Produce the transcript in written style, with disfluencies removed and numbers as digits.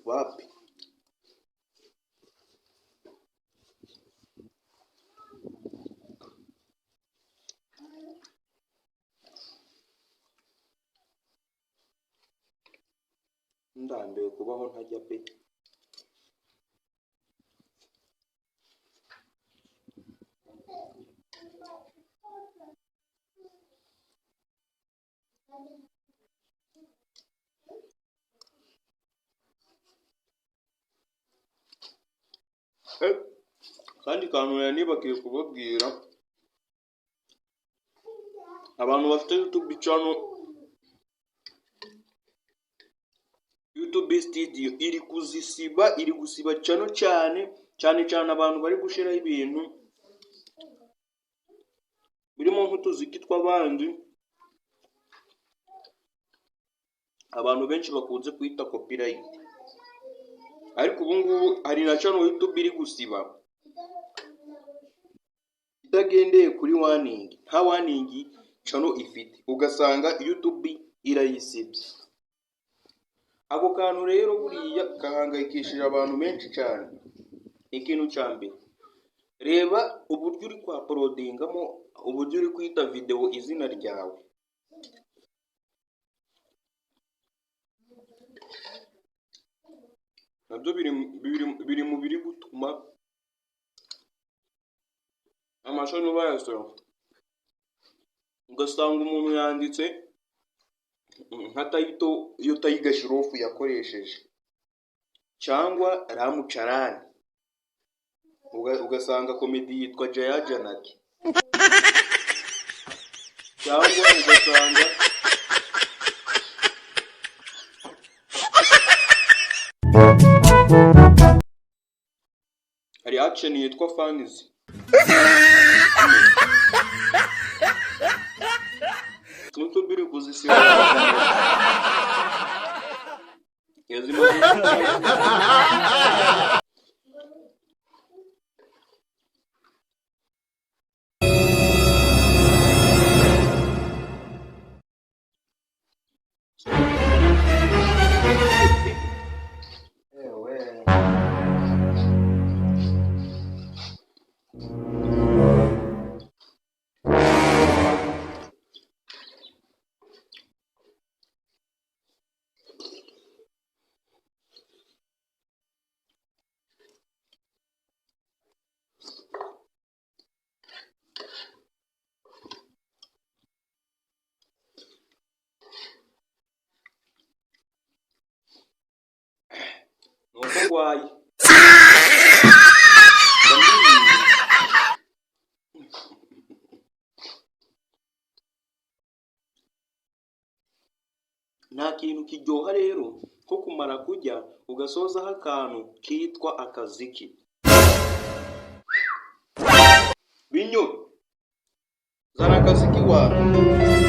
wapi. Ndambiwe kubaho ntajya pe. Kandi kantu nibagiye kubabwira, abantu bafite YouTube channel, YouTube studio iri gusiba channel cyane abantu bari gushiraho ibintu birimo nk'utuziki tw'abandi abantu benshi bakunze kwita copyright. Ariko ubu ngubu hari na channel YouTube iri gusiba itagendeye kuri warning, nta warning channel ifite, ugasanga YouTube irayisibye. Ako kantu rero buriya gahangayikishije abantu benshi cyane. Ikintu cya mbere, reba uburyo uri kwa uploadingamo, uburyo uri kwita video izina ryawe. Nabyo biri mu biri gutuma amashano bayasora. Ugasanga umuntu yanditse nka title iyo Tiger Shroff yakoresheje cyangwa Ramucarani, ugasanga komedi yitwa Jaya Janaki, cyangwa ugasanga hari action yitwa Fans. Tuntu biri kuzisiba yazima why nta kintu kiryoha rero ko kumara kujya ugasozaho akantu kitwa akaziki. Binyo zana akaziki wawe.